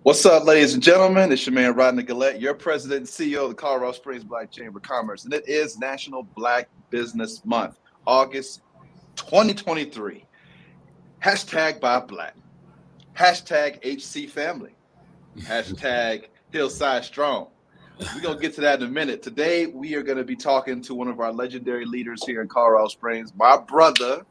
What's up, ladies and gentlemen? It's your man Rodney Gillette, your president and CEO of the Colorado Springs Black Chamber of Commerce, and it is National Black Business Month, August 2023. Hashtag Buy Black, hashtag HC Family, hashtag Hillside Strong. We're going to get to that in a minute. Today, we are going to be talking to one of our legendary leaders here in Colorado Springs, my brother,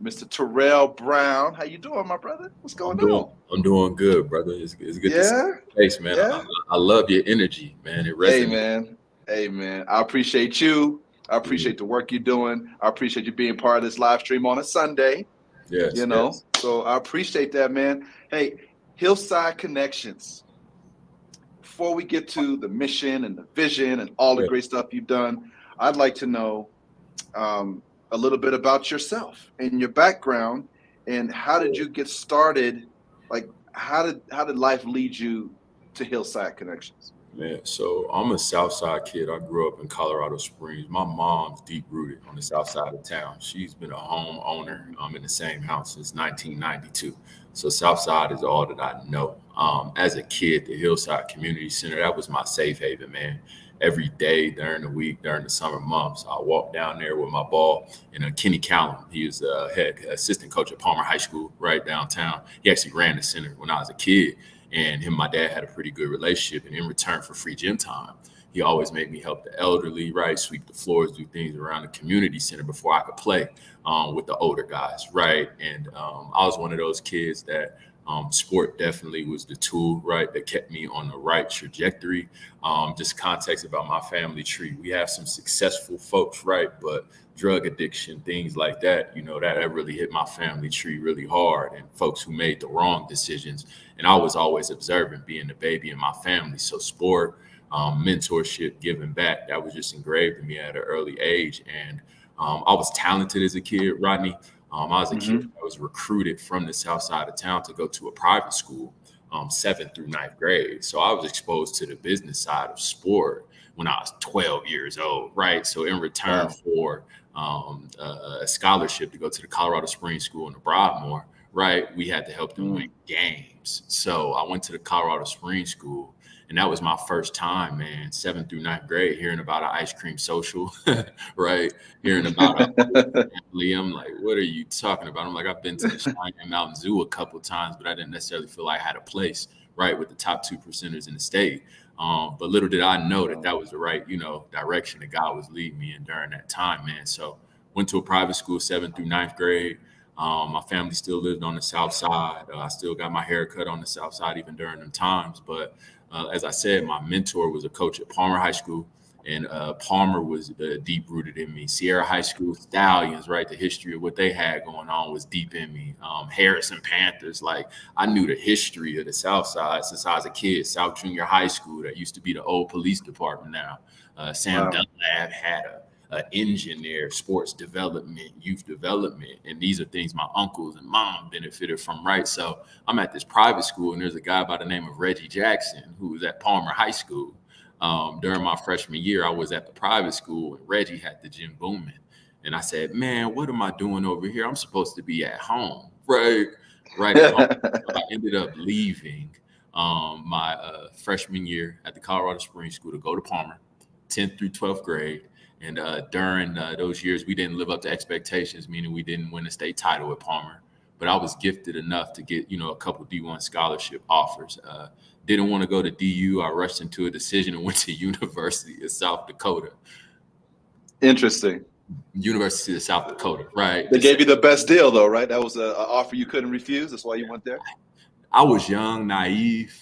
Mr. Terrell Brown. How you doing, my brother? What's going on? I'm doing good, brother. It's good to see Yeah, your face, man. yeah. I love your energy, man. It Hey, resonates. man. Hey, man. I appreciate you. I appreciate the work you're doing. I appreciate you being part of this live stream on a Sunday, Yes, yes. So I appreciate that, man. Hey, Hillside Connections. Before we get to the mission and the vision and all the Yeah. great stuff you've done, I'd like to know a little bit about yourself and your background and how did you get started? Like, how did life lead you to Hillside Connections? Man, so I'm a South Side kid. I grew up in Colorado Springs. My mom's deep rooted on the South Side of town. She's been a homeowner in the same house since 1992. So South Side is all that I know. As a kid, the Hillside Community Center, that was my safe haven, man. Every day during the week, during the summer months, I walk down there with my ball. And Kenny Callum, he was the head assistant coach at Palmer High School right downtown. He actually ran the center when I was a kid. And him and my dad had a pretty good relationship. And in return for free gym time, he always made me help the elderly, right? Sweep the floors, do things around the community center before I could play with the older guys, right? And I was one of those kids that sport definitely was the tool, right, that kept me on the right trajectory. Just context about my family tree. We have some successful folks, right? But drug addiction, things like that, that really hit my family tree really hard. And folks who made the wrong decisions. And I was always observant, being the baby in my family. So sport, mentorship, giving back, that was just engraved in me at an early age. And I was talented as a kid, Rodney. I was a kid that was recruited from the south side of town to go to a private school, 7th through 9th grade. So I was exposed to the business side of sport when I was 12 years old, right? So in return for a scholarship to go to the Colorado Springs School in the Broadmoor, right, we had to help them win games. So I went to the Colorado Springs School. And that was my first time, man, 7th through 9th grade, hearing about an ice cream social, right? Hearing about a family. I'm like, what are you talking about? I'm like, I've been to the Cheyenne Mountain Zoo a couple of times, but I didn't necessarily feel like I had a place, right, with the top 2%ers in the state. But little did I know that was the right, direction that God was leading me in during that time, man. So went to a private school, 7th through 9th grade. My family still lived on the south side. I still got my hair cut on the south side even during them times. But as I said, my mentor was a coach at Palmer High School, and Palmer was deep rooted in me. Sierra High School Stallions, right? The history of what they had going on was deep in me. Harrison Panthers, like I knew the history of the South Side since I was a kid. South Junior High School, that used to be the old police department now. Sam Dunlap had engineer, sports development, youth development. And these are things my uncles and mom benefited from, right? So I'm at this private school and there's a guy by the name of Reggie Jackson who was at Palmer High School. During my freshman year, I was at the private school and Reggie had the gym booming. And I said, man, what am I doing over here? I'm supposed to be at home, right? Right at home. So I ended up leaving my freshman year at the Colorado Springs School to go to Palmer, 10th through 12th grade. And during those years, we didn't live up to expectations, meaning we didn't win a state title at Palmer. But I was gifted enough to get, a couple D1 scholarship offers. Didn't want to go to DU. I rushed into a decision and went to University of South Dakota. Interesting. University of South Dakota, right? They gave you the best deal, though, right? That was an offer you couldn't refuse. That's why you went there. I was young, naive,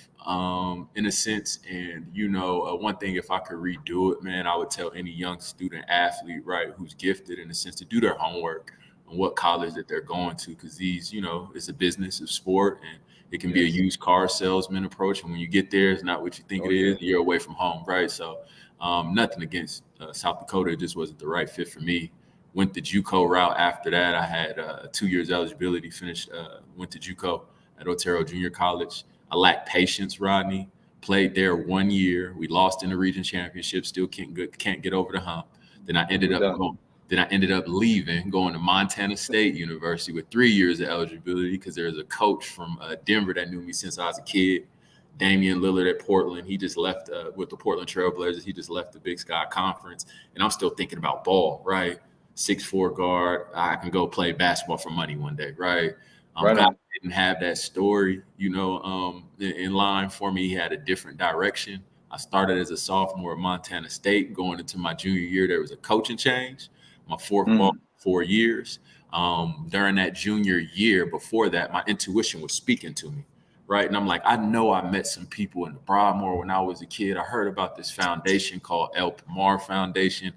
in a sense. And, one thing, if I could redo it, man, I would tell any young student athlete, right, who's gifted in a sense to do their homework on what college that they're going to. Because these, it's a business of sport and it can be a used car salesman approach. And when you get there, it's not what you think it is. You're away from home, right? So nothing against South Dakota. It just wasn't the right fit for me. Went the JUCO route after that. I had 2 years eligibility, went to JUCO at Terrell Junior College. I lacked patience, Rodney. Played there 1 year. We lost in the region championship. Still can't get over the hump. Then I ended up leaving, going to Montana State University with 3 years of eligibility because there was a coach from Denver that knew me since I was a kid. Damian Lillard at Portland. He just left with the Portland Trailblazers. He just left the Big Sky Conference. And I'm still thinking about ball, right? 6'4" guard. I can go play basketball for money one day, right? Right God on. didn't have that story, in line for me. He had a different direction. I started as a sophomore at Montana State. Going into my junior year, there was a coaching change. My fourth ball, 4 years. During that junior year, before that, my intuition was speaking to me, right? And I'm like, I know I met some people in the Broadmoor when I was a kid. I heard about this foundation called El Pomar Foundation.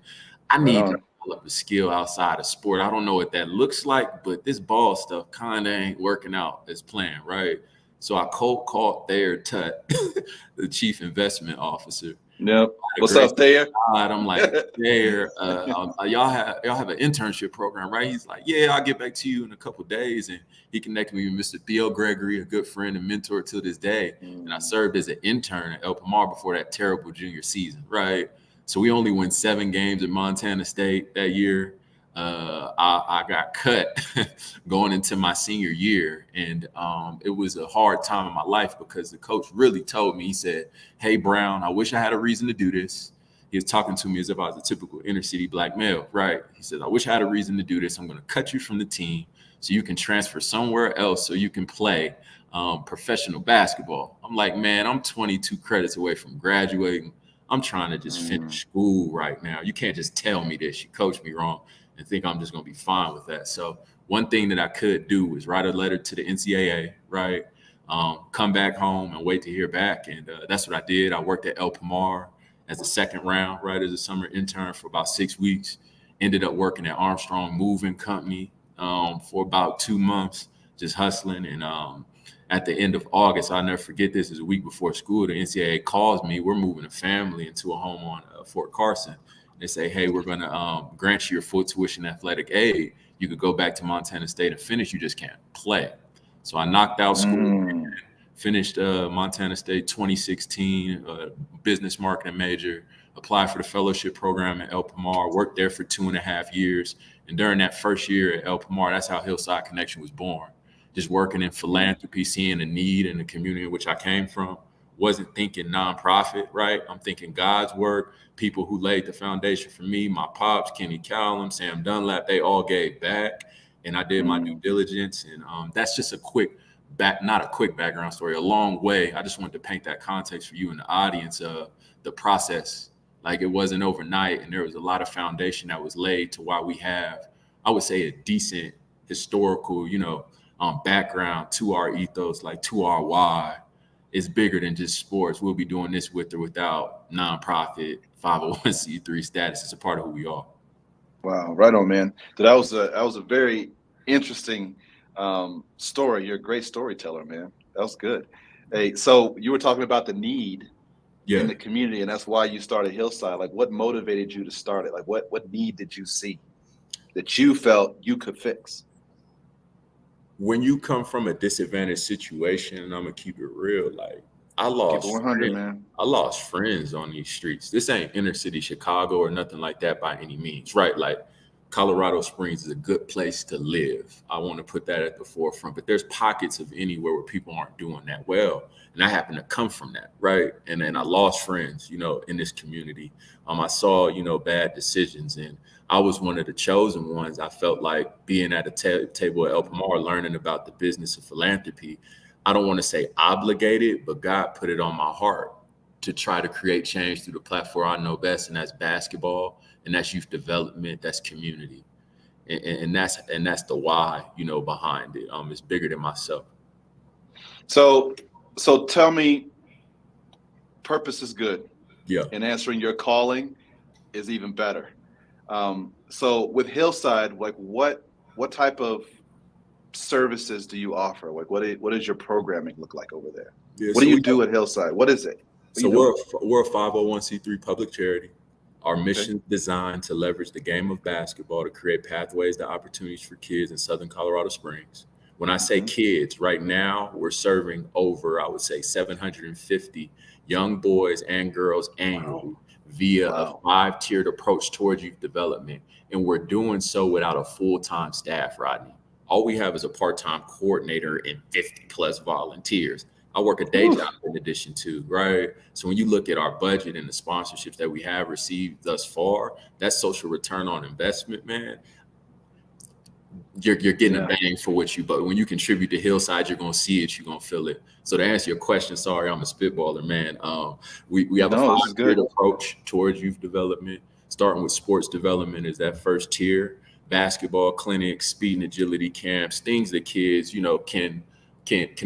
I Right need to on. develop a skill outside of sport. I don't know what that looks like, but this ball stuff kind of ain't working out as planned, right? So I cold called Thayer Tut, the chief investment officer. Yep. A What's great up, Thayer? I'm like, Thayer, y'all have an internship program, right? He's like, yeah, I'll get back to you in a couple of days. And he connected me with Mr. Theo Gregory, a good friend and mentor to this day. And I served as an intern at El Pomar before that terrible junior season, right? So we only won 7 games at Montana State that year. I got cut going into my senior year, and it was a hard time in my life because the coach really told me, he said, hey, Brown, I wish I had a reason to do this. He was talking to me as if I was a typical inner city black male, right? He said, I wish I had a reason to do this. I'm going to cut you from the team so you can transfer somewhere else so you can play professional basketball. I'm like, man, I'm 22 credits away from graduating. I'm trying to just finish school right now. You can't just tell me this. You coached me wrong and think I'm just going to be fine with that. So one thing that I could do was write a letter to the NCAA, right? Come back home and wait to hear back. And that's what I did. I worked at El Pomar as a second round, right, as a summer intern for about 6 weeks. Ended up working at Armstrong Moving Company for about 2 months, just hustling. And at the end of August, I'll never forget this, is a week before school, the NCAA calls me. We're moving a family into a home on Fort Carson. They say, hey, we're going to grant you your full tuition athletic aid. You could go back to Montana State and finish. You just can't play. So I knocked out school, finished Montana State 2016, business marketing major, applied for the fellowship program at El Pomar, worked there for 2.5 years. And during that first year at El Pomar, that's how Hillside Connection was born. Just working in philanthropy, seeing a need in the community in which I came from. Wasn't thinking nonprofit, right? I'm thinking God's work, people who laid the foundation for me, my pops, Kenny Callum, Sam Dunlap, they all gave back. And I did my due diligence. And that's just not a quick background story, a long way. I just wanted to paint that context for you and the audience of the process. Like, it wasn't overnight, and there was a lot of foundation that was laid to why we have, I would say, a decent historical, background to our ethos, like to our why. Is bigger than just sports. We'll be doing this with or without nonprofit 501c3 status. It's a part of who we are. Wow, right on, man. So that was a very interesting story. You're a great storyteller, man. That was good. Hey, so you were talking about the need in the community, and that's why you started Hillside. Like, what motivated you to start it? Like, what need did you see that you felt you could fix? When you come from a disadvantaged situation, and I'm gonna keep it real, like I Keep it lost 100, friends. man. I lost friends on these streets. This ain't inner city Chicago or nothing like that by any means, right? Like Colorado Springs is a good place to live. I want to put that at the forefront. But there's pockets of anywhere where people aren't doing that well. And I happen to come from that, right? And then I lost friends, in this community. I saw, bad decisions. And I was one of the chosen ones. I felt like being at a table at El Pomar, learning about the business of philanthropy. I don't want to say obligated, but God put it on my heart to try to create change through the platform I know best, and that's basketball, and that's youth development, that's community, and that's the why behind it. It's bigger than myself. So tell me, purpose is good. Yeah. And answering your calling is even better. So with Hillside, like what type of services do you offer? Like what does your programming look like over there? Yeah, What do you do at Hillside? What is it? So we're a 501c3 public charity. Our mission is designed to leverage the game of basketball to create pathways to opportunities for kids in Southern Colorado Springs. When I say kids, right now we're serving over, I would say, 750 young boys and girls annually via a 5-tiered approach towards youth development. And we're doing so without a full-time staff, Rodney. All we have is a part-time coordinator and 50 plus volunteers. I work a day Whew. job in addition to, right? So when you look at our budget and the sponsorships that we have received thus far, that social return on investment, man, you're getting a Yeah. bang for what you, but when you contribute to Hillside, you're gonna see it, you're gonna feel it. So to answer your question, sorry, I'm a spitballer, man. We have a No, this is five-tiered good. approach towards youth development, starting with sports development is that first tier, basketball clinics, speed and agility camps, things that kids, can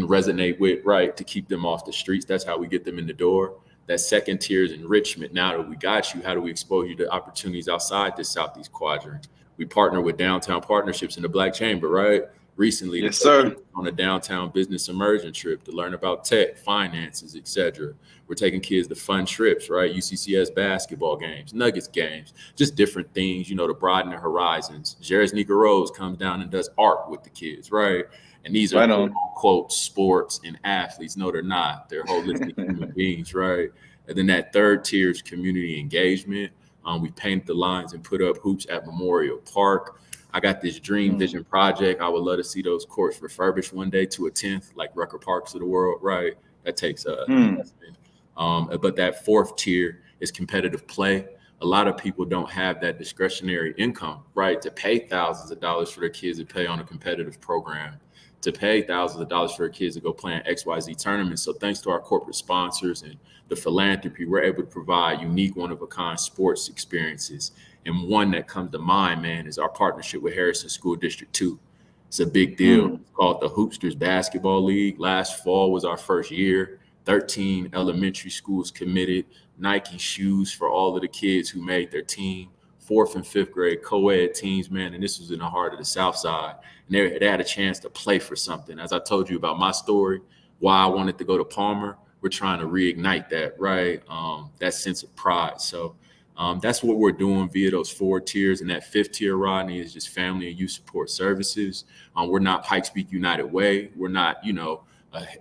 resonate with, right, to keep them off the streets. That's how we get them in the door. That second tier is enrichment. Now that we got you, how do we expose you to opportunities outside this Southeast quadrant? We partner with downtown partnerships in the Black Chamber, right? Recently, to Yes, take sir. kids on a downtown business immersion trip to learn about tech, finances, etc. We're taking kids to fun trips, right? UCCS basketball games, Nuggets games, just different things, to broaden their horizons. Jerez Rose comes down and does art with the kids, right? And these are Right quote on. unquote sports and athletes. No, they're not. They're holistic human beings, right? And then that third tier is community engagement. We paint the lines and put up hoops at Memorial Park. I got this dream Mm, vision project. I would love to see those courts refurbished one day to a 10th, like Rucker Parks of the world, right? That takes mm, investment. But that fourth tier is competitive play. A lot of people don't have that discretionary income, right, to pay thousands of dollars for their kids to play on a competitive program, to pay thousands of dollars for their kids to go play in XYZ tournaments. So thanks to our corporate sponsors and the philanthropy, we're able to provide unique, one-of-a-kind sports experiences. And one that comes to mind, man, is our partnership with Harrison School District 2. It's a big deal. mm. It's called the Hoopsters Basketball League. Last fall was our first year. 13 elementary schools committed, Nike shoes for all of the kids who made their team, fourth and fifth grade co-ed teams, man. And this was in the heart of the South Side. And they had a chance to play for something. As I told you about my story, why I wanted to go to Palmer, we're trying to reignite that, right? That sense of pride. So that's what we're doing via those four tiers. And that fifth tier, Rodney, is just family and youth support services. We're not Pikes Peak United Way. We're not,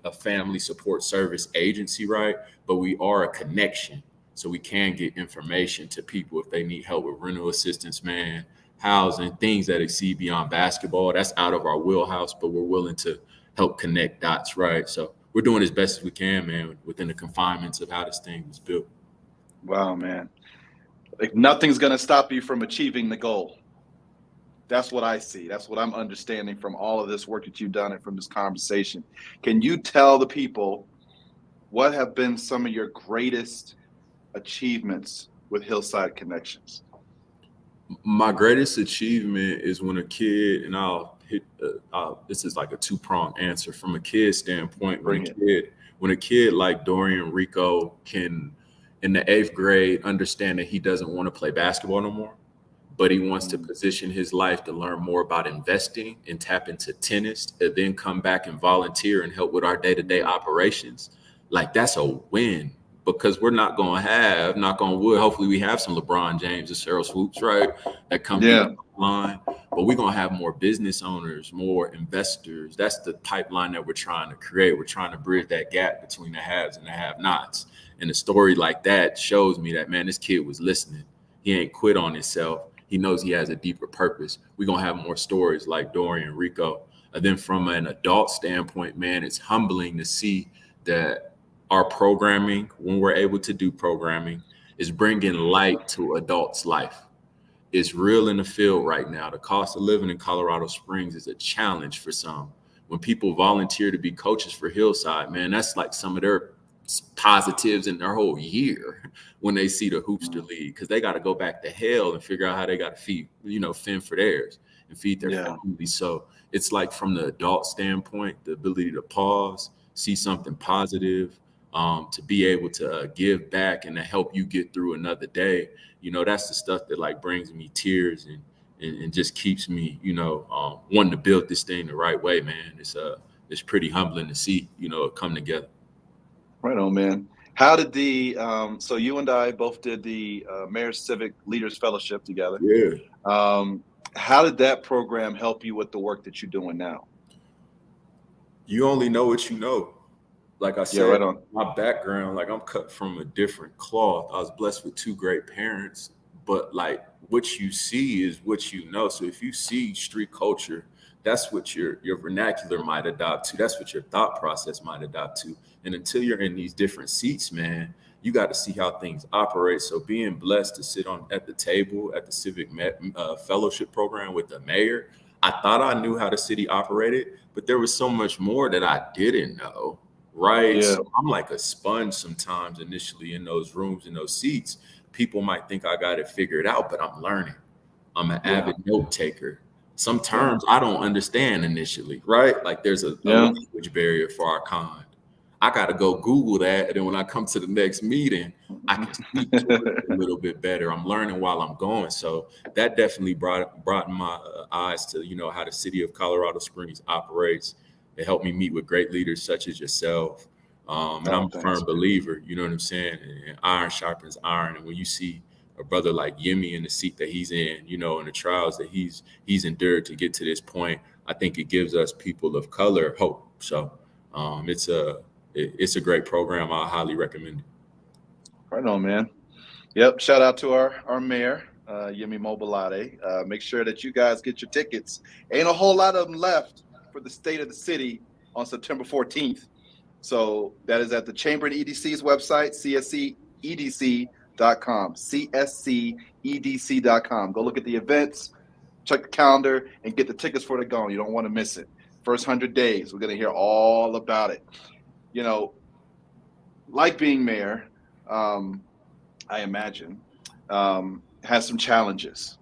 a family support service agency, right? But we are a connection. So we can get information to people if they need help with rental assistance, man, housing, things that exceed beyond basketball. That's out of our wheelhouse, but we're willing to help connect dots, right? So we're doing as best as we can, man, within the confinements of how this thing was built. Wow, man. Like nothing's going to stop you from achieving the goal. That's what I see. That's what I'm understanding from all of this work that you've done and from this conversation. Can you tell the people what have been some of your greatest achievements with Hillside Connections? My greatest achievement is when a kid, and I'll hit. This is like a two-pronged answer from a kid standpoint. Bring it. When a kid like Dorian Rico can, in the eighth grade, understand that he doesn't want to play basketball no more, but he wants to position his life to learn more about investing and tap into tennis, and then come back and volunteer and help with our day-to-day operations. Like that's a win because we're not going to have, knock on wood, hopefully we have some LeBron James and Cheryl Swoops, right, that come through Yeah. the line, but we're going to have more business owners, more investors. That's the pipeline that we're trying to create. We're trying to bridge that gap between the haves and the have-nots. And a story like that shows me that, man, this kid was listening. He ain't quit on himself. He knows he has a deeper purpose. We're going to have more stories like Dorian Rico. And then from an adult standpoint, man, it's humbling to see that our programming, when we're able to do programming, is bringing light to adults' life. It's real in the field right now. The cost of living in Colorado Springs is a challenge for some. When people volunteer to be coaches for Hillside, man, that's like some of their positives in their whole year when they see the Hoopster League, because they got to go back to hell and figure out how they got to feed, fend for theirs and feed their families. So it's like from the adult standpoint, the ability to pause, see something positive, to be able to give back and to help you get through another day. That's the stuff that like brings me tears and just keeps me, wanting to build this thing the right way, man. It's pretty humbling to see, it come together. Right on, man. How did so you and I both did the Mayor's Civic Leaders Fellowship together. Yeah. How did that program help you with the work that you're doing now? You only know what you know. Like I Yeah, said, right on. my background, like I'm cut from a different cloth. I was blessed with two great parents, but like what you see is what you know. So if you see street culture that's what your vernacular might adopt to. That's what your thought process might adopt to. And until you're in these different seats, man, you got to see how things operate. So being blessed to sit on at the table at the civic fellowship program with the mayor, I thought I knew how the city operated, but there was so much more that I didn't know. Right. Yeah. So I'm like a sponge sometimes initially in those rooms, in those seats. People might think I got it figured out, but I'm learning. I'm an Yeah. avid note taker. Some Yeah. terms I don't understand initially, right? Like there's a Yeah. language barrier for our kind. I got to go Google that. And then when I come to the next meeting, I can speak to it a little bit better. I'm learning while I'm going. So that definitely brought my eyes to, how the city of Colorado Springs operates. It helped me meet with great leaders such as yourself. And I'm Oh, a thanks. firm believer, you know what I'm saying? And iron sharpens iron. And when you see a brother like Yemi in the seat that he's in, and the trials that he's endured to get to this point, I think it gives us people of color hope. So it's a great program. I highly recommend it. Right on, man. Yep. Shout out to our mayor, Yemi Mobilade. Make sure that you guys get your tickets. Ain't a whole lot of them left for the state of the city on September 14th. So that is at the Chamber and EDC's website, cscedc.com, cscedc.com. Go look at the events, check the calendar, and get the tickets for the going. You don't want to miss it. First 100 days, we're going to hear all about it. Like being mayor, I imagine, has some challenges.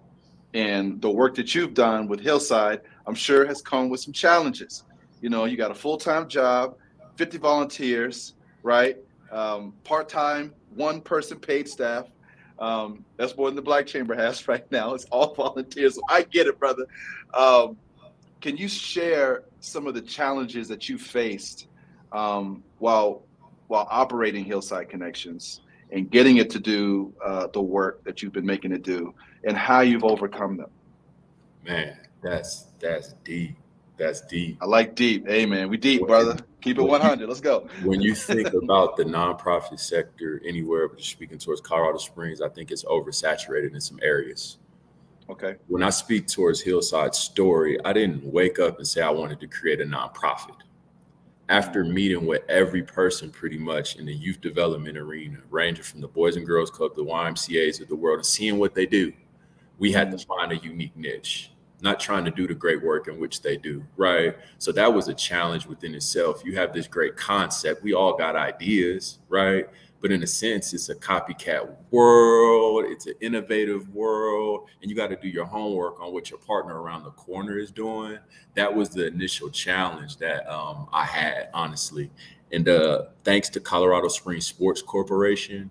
And the work that you've done with Hillside, I'm sure has come with some challenges. You got a full-time job, 50 volunteers, right? Part-time, one-person paid staff. That's more than the Black Chamber has right now. It's all volunteers. So I get it, brother. Can you share some of the challenges that you faced while operating Hillside Connections and getting it to do the work that you've been making it do, and how you've overcome them? Man, that's deep. That's deep. I like deep. Hey, man, we deep, brother. Keep it 100. Let's go. When you think about the nonprofit sector anywhere, but speaking towards Colorado Springs, I think it's oversaturated in some areas. Okay. When I speak towards Hillside's story, I didn't wake up and say I wanted to create a nonprofit. After meeting with every person pretty much in the youth development arena, ranging from the Boys and Girls Club, the YMCAs of the world, and seeing what they do, we had to find a unique niche, not trying to do the great work in which they do, right? So that was a challenge within itself. You have this great concept. We all got ideas, right? But in a sense, it's a copycat world. It's an innovative world. And you got to do your homework on what your partner around the corner is doing. That was the initial challenge that I had, honestly. And thanks to Colorado Springs Sports Corporation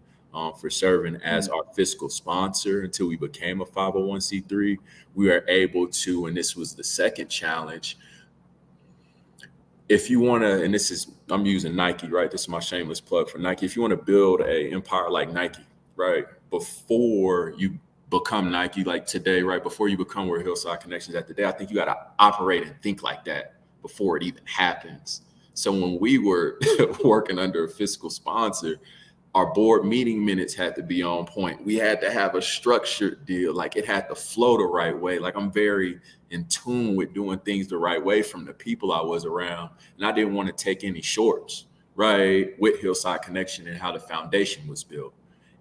for serving as our fiscal sponsor until we became a 501c3, we were able to, and this was the second challenge, if you want to, and I'm using Nike, right? This is my shameless plug for Nike. If you want to build an empire like Nike, right, before you become Nike, like today, right, before you become where Hillside Connection is at today, I think you got to operate and think like that before it even happens. So when we were working under a fiscal sponsor, our board meeting minutes had to be on point. We had to have a structured deal. Like it had to flow the right way. Like I'm very in tune with doing things the right way from the people I was around. And I didn't want to take any shorts, right, with Hillside Connection and how the foundation was built.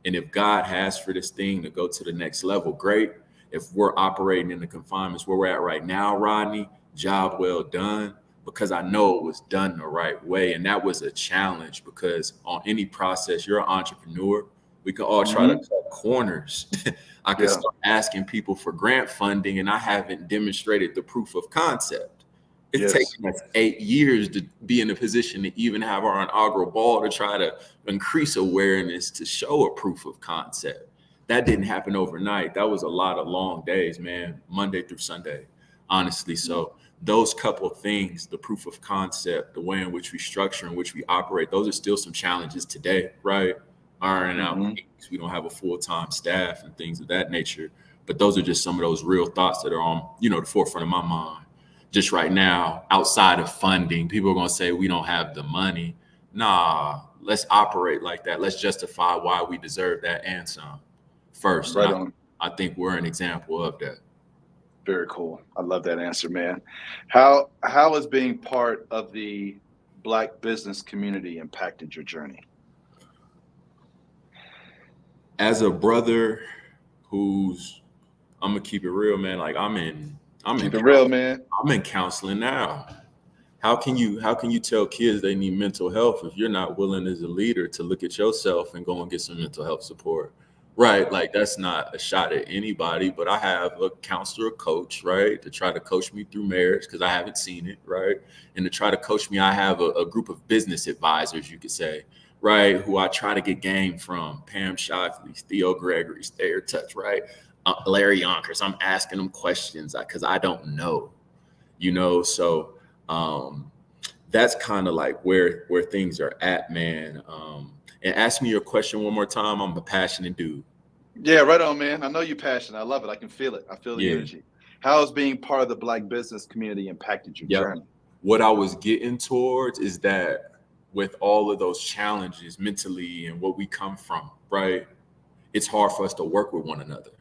And if God has for this thing to go to the next level, great. If we're operating in the confinements where we're at right now, Rodney, job well done. Because I know it was done the right way. And that was a challenge because on any process, you're an entrepreneur. We can all try to cut corners. I can start asking people for grant funding and I haven't demonstrated the proof of concept. It's taken us 8 years to be in a position to even have our inaugural ball to try to increase awareness to show a proof of concept. That didn't happen overnight. That was a lot of long days, man, Monday through Sunday, honestly. So those couple of things, the proof of concept, the way in which we structure, in which we operate, those are still some challenges today, right? Ironing out things. We don't have a full-time staff and things of that nature. But those are just some of those real thoughts that are on, the forefront of my mind. Just right now, outside of funding, people are going to say we don't have the money. Nah, let's operate like that. Let's justify why we deserve that and some first. Right and on. I think we're an example of that. Very cool. I love that answer, man. How has being part of the Black business community impacted your journey? As a brother who's, I'm gonna keep it real, man. Like I'm in Keep it real, counseling. man. I'm in counseling now. How can you tell kids they need mental health if you're not willing as a leader to look at yourself and go and get some mental health support? Right. Like that's not a shot at anybody, but I have a counselor, coach, right, to try to coach me through marriage because I haven't seen it, right? And to try to coach me, I have a group of business advisors, you could say, right, who I try to get game from. Pam Shifley, Theo Gregory, Stay or Touch, right? Larry Yonkers. I'm asking them questions because I don't know, so um, that's kind of like where things are at, man. And ask me your question one more time. I'm a passionate dude. Yeah, right on, man. I know you're passionate. I love it. I can feel it. I feel the Yeah. energy. How has being part of the Black business community impacted your Yep. journey? What I was getting towards is that with all of those challenges mentally and what we come from, right? It's hard for us to work with one another.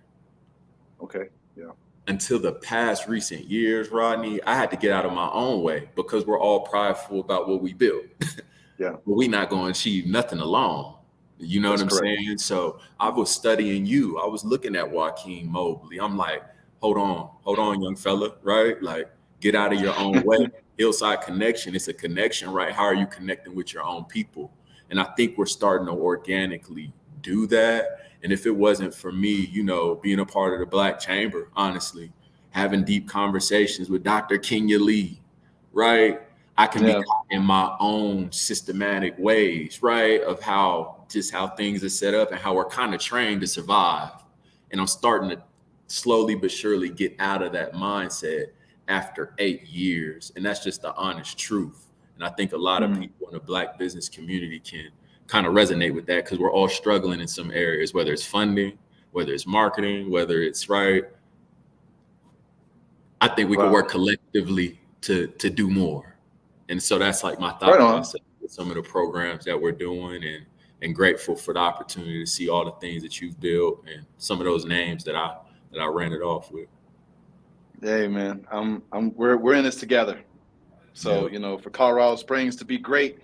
Okay. Yeah. Until the past recent years, Rodney, I had to get out of my own way because we're all prideful about what we built. Yeah. But we're not going to achieve nothing alone. You know what That's I'm correct. saying? So I was studying you. I was looking at Joaquin Mobley. I'm like, hold on, young fella, right? Like, get out of your own way. Hillside Connection, it's a connection, right? How are you connecting with your own people? And I think we're starting to organically do that. And if it wasn't for me, being a part of the Black Chamber, honestly, having deep conversations with Dr. Kenya Lee, right? I can be Yeah. caught in my own systematic ways, right? Of how things are set up and how we're kind of trained to survive. And I'm starting to slowly but surely get out of that mindset after 8 years. And that's just the honest truth. And I think a lot of Mm. people in the Black business community can kind of resonate with that because we're all struggling in some areas, whether it's funding, whether it's marketing, whether it's right. I think we could Wow. work collectively to do more. And so that's like my Right thought on. process with some of the programs that we're doing and grateful for the opportunity to see all the things that you've built and some of those names that I ran it off with. Hey, man. We're in this together. So, Yeah. for Colorado Springs to be great,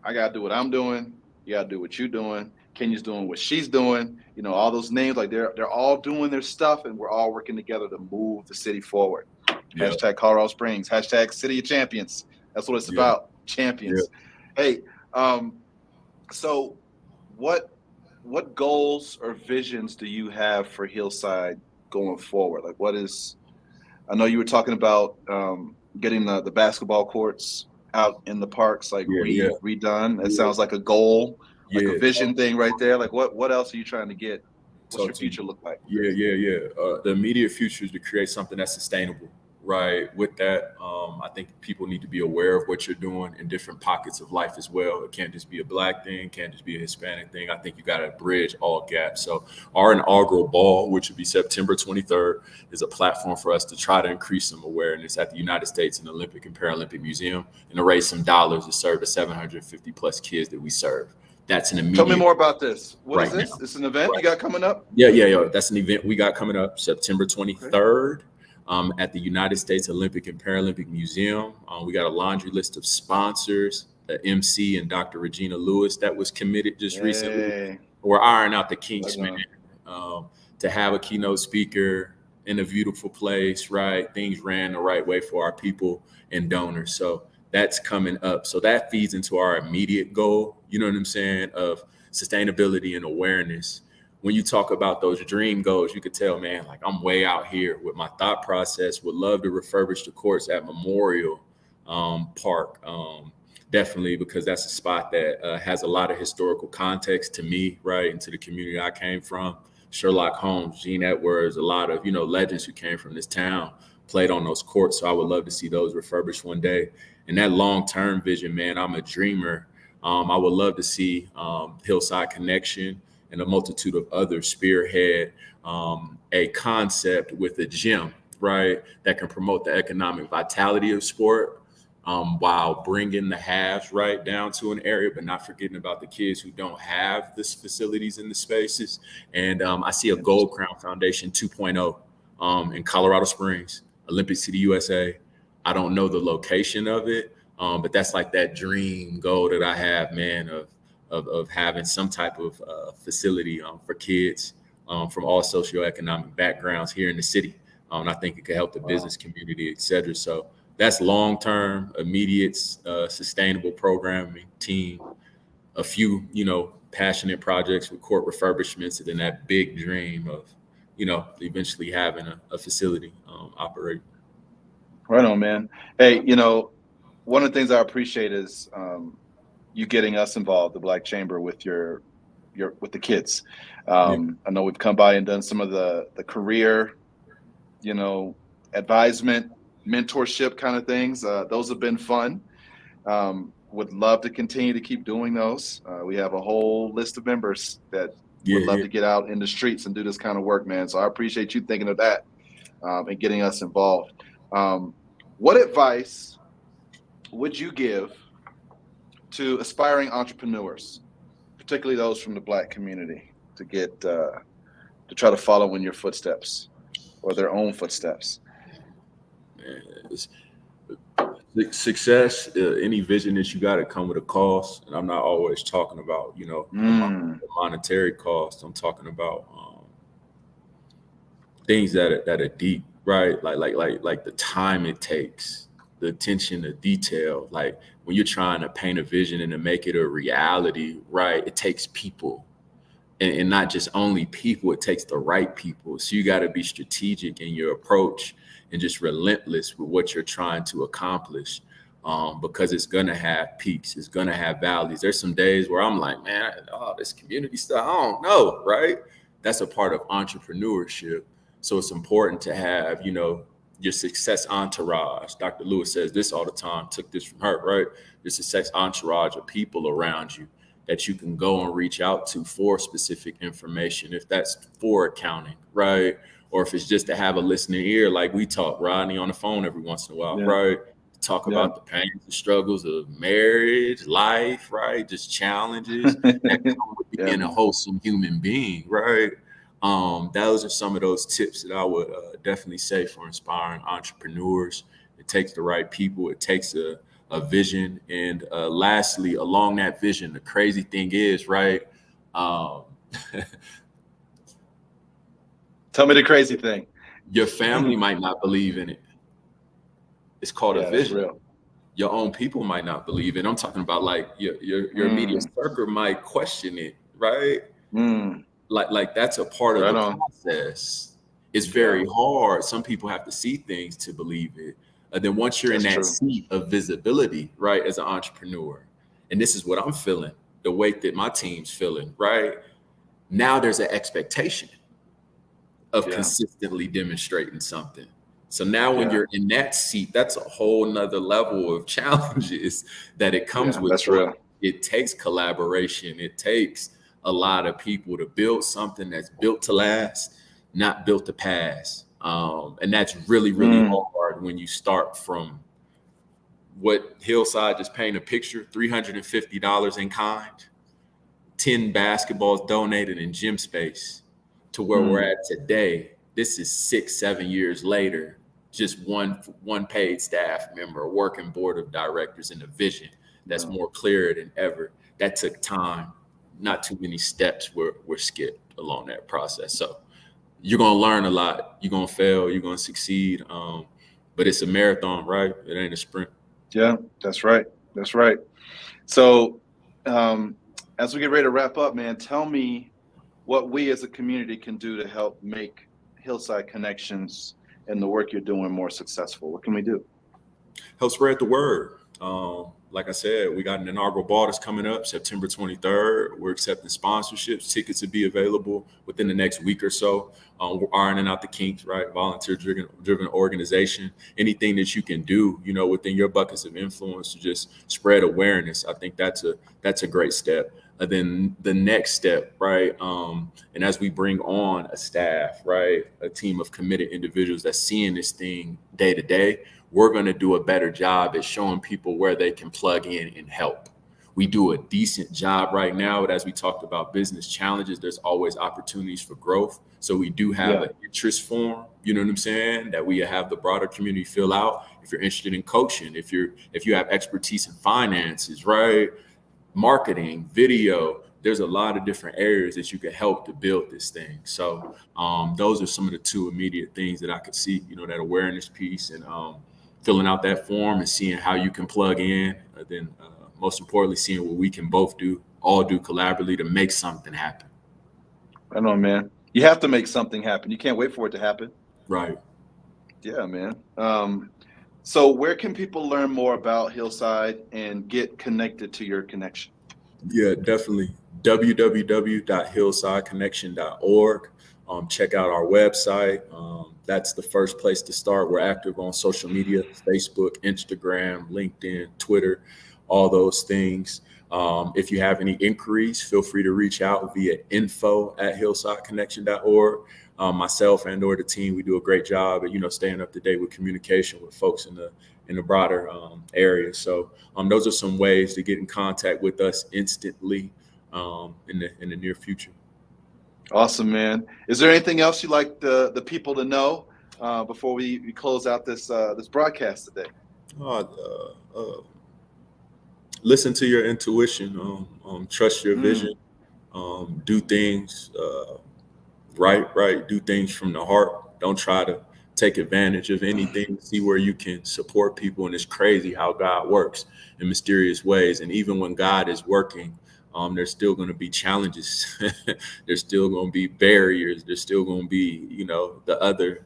I gotta do what I'm doing. You gotta do what you're doing. Kenya's doing what she's doing. All those names, like they're all doing their stuff, and we're all working together to move the city forward. Yeah. Hashtag Colorado Springs. Hashtag City of Champions. That's what it's Yeah. about. Yeah. Champions. Hey, so what goals or visions do you have for Hillside going forward? Like, I know you were talking about getting the basketball courts out in the parks, like Yeah. Yeah. redone. That Yeah. sounds like a goal, like a Yeah. vision thing right there. Like, what else are you trying to get? What's Talk your to me. future look like? Yeah. The immediate future is to create something that's sustainable, right? With that, I think people need to be aware of what you're doing in different pockets of life as well. It can't just be a Black thing, can't just be a Hispanic thing. I think you got to bridge all gaps. So our inaugural ball, which would be September 23rd, is a platform for us to try to increase some awareness at the United States and Olympic and Paralympic Museum and to raise some dollars to serve the 750 plus kids that we serve. That's an Tell me immediate more about this. What is right this? now. It's an event you Right. got coming up? Yeah. That's an event we got coming up September Okay. 23rd at the United States Olympic and Paralympic Museum. We got a laundry list of sponsors, the MC and Dr. Regina Lewis that was committed just recently. Yay. We're ironing out the Right kinks, man, on. to have a keynote speaker in a beautiful place, right? Things ran the right way for our people and donors. So that's coming up. So that feeds into our immediate goal, you know what I'm saying, of sustainability and awareness. When you talk about those dream goals, you could tell, man, like I'm way out here with my thought process. Would love to refurbish the courts at Memorial Park, definitely, because that's a spot that has a lot of historical context to me, right, and to the community I came from. Sherlock Holmes, Gene Edwards, a lot of legends who came from this town played on those courts. So I would love to see those refurbished one day. And that long-term vision, man, I'm a dreamer. I would love to see Hillside Connection and a multitude of others spearhead a concept with a gym, right, that can promote the economic vitality of sport while bringing the haves right down to an area, but not forgetting about the kids who don't have the facilities and the spaces. And I see a Gold Crown Foundation 2.0 in Colorado Springs, Olympic City, USA. I don't know the location of it, but that's like that dream goal that I have, man, of having some type of facility for kids from all socioeconomic backgrounds here in the city. And I think it could help the business community, et cetera. So that's long-term, immediate, sustainable programming team, a few, passionate projects with court refurbishments, and then that big dream of, eventually having a facility operate. Right on, man. Hey, one of the things I appreciate is you getting us involved, the Black Chamber, with your with the kids. I know we've come by and done some of the career, advisement, mentorship kind of things. Those have been fun. Would love to continue to keep doing those. We have a whole list of members that would love to get out in the streets and do this kind of work, man. So I appreciate you thinking of that and getting us involved. What advice would you give to aspiring entrepreneurs, particularly those from the Black community, to get to try to follow in your footsteps or their own footsteps? Success, any vision that you got to come with a cost, and I'm not always talking about the monetary cost. I'm talking about things that are deep, right? Like the time it takes, the attention to detail. Like when you're trying to paint a vision and to make it a reality, right? It takes people, and not just only people. It takes the right people. So you got to be strategic in your approach and just relentless with what you're trying to accomplish, because it's going to have peaks. It's going to have valleys. There's some days where I'm like, man, this community stuff, I don't know, right? That's a part of entrepreneurship. So it's important to have, your success entourage. Dr. Lewis says this all the time, took this from her, right? Your success entourage of people around you that you can go and reach out to for specific information, if that's for accounting, right? Or if it's just to have a listening ear, like we talk, Rodney, on the phone every once in a while, right? Talk about the pains and struggles of marriage, life, right? Just challenges that come with being a wholesome human being, right? Those are some of those tips that I would definitely say for inspiring entrepreneurs. It takes the right people. It takes a vision. And lastly, along that vision, the crazy thing is, right? Tell me the crazy thing. Your family might not believe in it. It's called a vision. Real. Your own people might not believe it. I'm talking about like your immediate circle might question it, right? Like that's a part of the process. It's very hard. Some people have to see things to believe it. And then once you're in that seat of visibility, right, as an entrepreneur, and this is what I'm feeling, the weight that my team's feeling, right? Now there's an expectation of consistently demonstrating something. So now when you're in that seat, that's a whole nother level of challenges that it comes with. That's real. It takes collaboration. It takes a lot of people to build something that's built to last, not built to pass. And that's really, really hard when you start from what Hillside just painted a picture, $350 in kind, 10 basketballs donated in gym space, to where we're at today. This is 6-7 years later, just one paid staff member, a working board of directors, and a vision that's more clear than ever. That took time. Not too many steps were skipped along that process. So you're going to learn a lot. You're going to fail. You're going to succeed. But it's a marathon, right? It ain't a sprint. Yeah, that's right. That's right. So as we get ready to wrap up, man, tell me what we as a community can do to help make Hillside Connections and the work you're doing more successful. What can we do? Help spread the word. Like I said, we got an inaugural ball that's coming up September 23rd. We're accepting sponsorships. Tickets will be available within the next week or so. We're ironing out the kinks, right? Volunteer-driven organization. Anything that you can do, within your buckets of influence to just spread awareness. I think that's a great step. And then the next step, right? And as we bring on a staff, right, a team of committed individuals that's seeing this thing day to day, we're going to do a better job at showing people where they can plug in and help. We do a decent job right now, but as we talked about business challenges, there's always opportunities for growth. So we do have an interest form, you know what I'm saying, that we have the broader community fill out. If you're interested in coaching, if you have expertise in finances, right, marketing, video, there's a lot of different areas that you can help to build this thing. So those are some of the two immediate things that I could see, you know, that awareness piece and filling out that form and seeing how you can plug in. Then most importantly, seeing what we can all do collaboratively to make something happen. I know, man. You have to make something happen. You can't wait for it to happen. Right. Yeah, man. So where can people learn more about Hillside and get connected to your connection? Yeah, definitely. www.hillsideconnection.org. Check out our website. That's the first place to start. We're active on social media, Facebook, Instagram, LinkedIn, Twitter, all those things. If you have any inquiries, feel free to reach out via info@hillsideconnection.org. Myself and or the team, we do a great job at, you know, staying up to date with communication with folks in the broader area. So those are some ways to get in contact with us instantly in the near future. Awesome, man. Is there anything else you'd like the people to know before we close out this broadcast today? Listen to your intuition. Trust your vision. Do things right. Do things from the heart. Don't try to take advantage of anything. See where you can support people. And it's crazy how God works in mysterious ways. And even when God is working, there's still going to be challenges. There's still going to be barriers. There's still going to be, you know, the other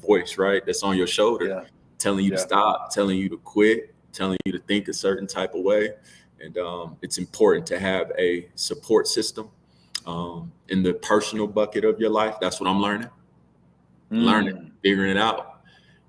voice, right, that's on your shoulder, telling you to stop, telling you to quit, telling you to think a certain type of way. And it's important to have a support system in the personal bucket of your life. That's what I'm learning. Learning, figuring it out.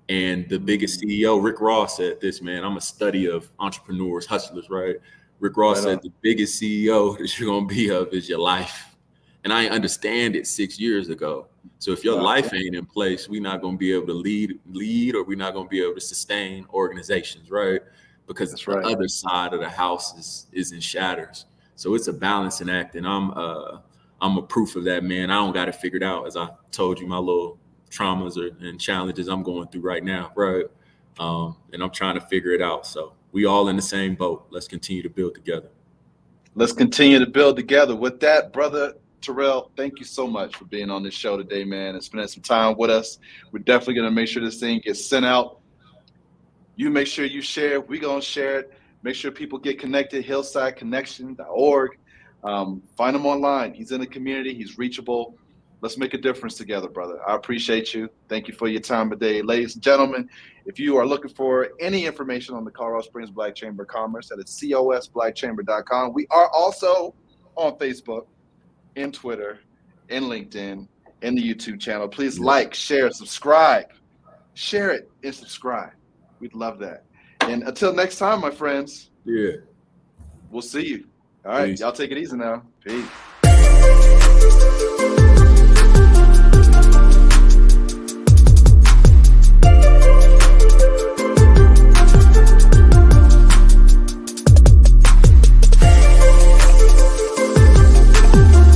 And the biggest CEO, Rick Ross, said this, man, I'm a study of entrepreneurs, hustlers, right? Rick Ross said the biggest CEO that you're going to be of is your life. And I understand it 6 years ago. So if your life ain't in place, we're not going to be able to lead, or we're not going to be able to sustain organizations, right? Because the other side of the house is in shatters. So it's a balancing act. And I'm a proof of that, man. I don't got it figured out. As I told you, my little traumas and challenges I'm going through right now, right? And I'm trying to figure it out. So we all in the same boat. Let's continue to build together. Let's continue to build together. With that, brother Terrell, thank you so much for being on this show today, man, and spending some time with us. We're definitely going to make sure this thing gets sent out. You make sure you share. We're going to share it. Make sure people get connected, hillsideconnection.org. Find him online. He's in the community. He's reachable. Let's make a difference together, brother. I appreciate you. Thank you for your time today. Ladies and gentlemen, if you are looking for any information on the Colorado Springs Black Chamber of Commerce, that is cosblackchamber.com. We are also on Facebook, in Twitter, in LinkedIn, in the YouTube channel. Please like, share, subscribe. Share it and subscribe. We'd love that. And until next time, my friends. We'll see you. All right. Peace. Y'all take it easy now. Peace.